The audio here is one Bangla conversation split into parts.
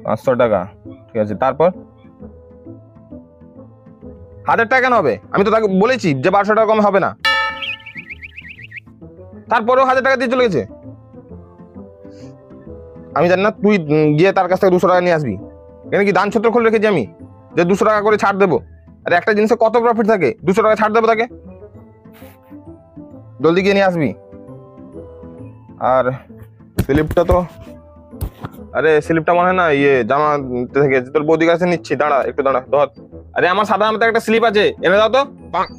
500 টাকা, ঠিক আছে। তারপর 1000 টাকা কেন হবে? আমি তো তাকে বলেছি যে 1200 টাকা কম হবে না, তারপরেও 1000 টাকা দিয়ে চলে গেছে। আমি জানি না, তুই গিয়ে তার কাছ থেকে 200 টাকা নিয়ে আসবি। এখানে কি দান ছত্র খুলে রেখেছি আমি যে 200 টাকা করে ছাড় দেবো? আরে একটা জিনিসে কত প্রফিট থাকে, 200 টাকা ছাড় দেবো তাকে। জলদি গিয়ে নিয়ে আসবি। আর স্লিপটা তো, আরে স্লিপটা মনে হয় না ইয়ে জামা থেকে, তোর বৌদির কাছে নিচ্ছি, দাঁড়া একটু দাঁড়া ধর। আরে আমার সাদা জামাতে একটা স্লিপ আছে, এনে দাও তো।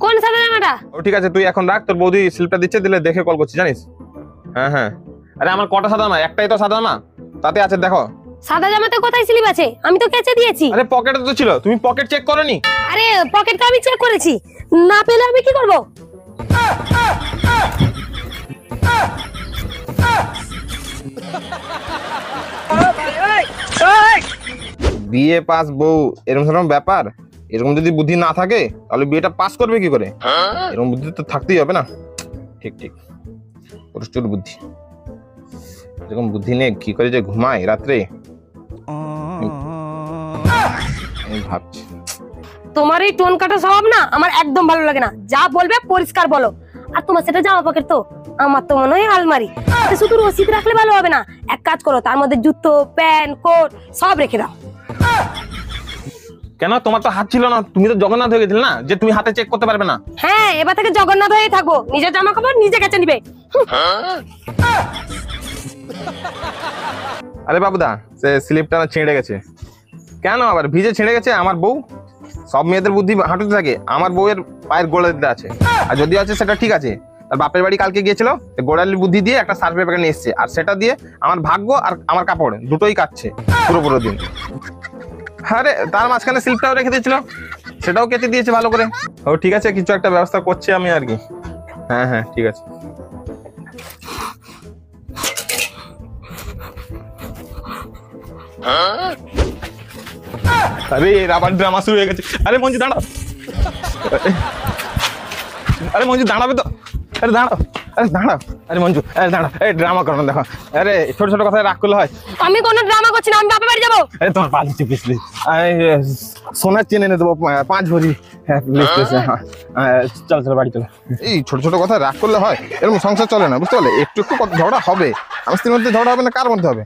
কোন সাদা জামাটা? ও ঠিক আছে, তুই এখন রাখ, তোর বৌদি স্লিপটা দিচ্ছে, দিলে দেখে কল করছি, জানিস? হ্যাঁ হ্যাঁ। আরে আমার কটা সাদা জামা? একটাই তো সাদা জামা, তাতে আছে দেখো। সাদা জামাতে কোথায় স্লিপ আছে? আমি তো কেচে দিয়েছি। আরে পকেটে তো ছিল, তুমি পকেট চেক করোনি? আরে পকেট তো আমি চেক করেছি, না পেলে আমি কি করব? বিএ পাস বউ এরকম সেরকম ব্যাপার। এরকম যদি বুদ্ধি না থাকে তাহলে বিয়েটা পাস করবে কি করে? এরকম বুদ্ধি তো থাকতেই হবে না। ঠিক ঠিক, প্রচুর বুদ্ধি। এরকম বুদ্ধি নিয়ে কি করে যে ঘুমায় রাত্রে আমি ভাবছি। তোমার এই টোন কাটা স্বভাব না আমার একদম ভালো লাগে না। যা বলবে পরিষ্কার বলো। আর তোমার সেটা জামা পকেট তো, আমার তো মনে হয় আলমারি। শুধু রসিদ রাখলে ভালো হবে না, এক কাজ করো, তার মধ্যে জুতো, প্যান্ট, কোট সব রেখে দাও। কেন, তোমার তো হাত ছিল না? তুমি তো জগন্নাথ হয়ে গেছিলে না, যে তুমি হাতে চেক করতে পারবে না? হ্যাঁ, এবার থেকে জগন্নাথ হয়ে থাকবো, নিজের জামা কাপড় নিজে কেচে নিবে। আরে বাবুদা, সে স্লিপটা না ছিঁড়ে গেছে। কেন আবার ভিজে ছিঁড়ে গেছে? আমার বউ, সব মেয়েদের বুদ্ধি হাঁটুতে থাকে, আমার বউয়ের পায়ের গোড়ালিতে আছে। আর যদি আছে সেটা ঠিক আছে, তার বাপের বাড়ি কালকে গিয়েছিল, গোড়ালির বুদ্ধি দিয়ে একটা সার্ভে প্যাকেট নিয়ে এসছে, আর সেটা দিয়ে আমার ভাগ্য আর আমার কাপড় দুটোই কাটছে পুরো দিন। আরে তার মাঝখানে স্লিপটাও রেখে দিয়েছিল, সেটাও কেটে দিয়েছে ভালো করে। ও ঠিক আছে, কিছু একটা ব্যবস্থা করছি আমি আর কি। হ্যাঁ হ্যাঁ ঠিক আছে। আরে আবার ড্রামা শুরু হয়ে গেছে। আরে মঞ্জু দাঁড়াও, আরে মঞ্জু দাঁড়াবে তো, আরে দাঁড়াও, আরে দাঁড়াও, আরে মঞ্জু আরে দাঁড়াও, এই ড্রামা করো না, দেখো। আরে ছোট ছোট কথায় রাগ করলে হয়? আমি কোনো ড্রামা করছি না, আমি বাপের বাড়ি যাবো। আরে তোমার পা দিচ্ছি প্লিজ, সোনার চেন এনে দেবো 5 ভরি। হ্যাঁ প্লিজ প্লিজ, হ্যাঁ চল চল বাড়ি চলো। এই ছোট ছোট কথায় রাগ করলে হয়? এরকম সংসার চলে না, বুঝতে পারলে? একটু একটু ঝগড়া হবে, আমার স্ত্রীর মধ্যে ঝগড়া হবে না, কার মধ্যে হবে?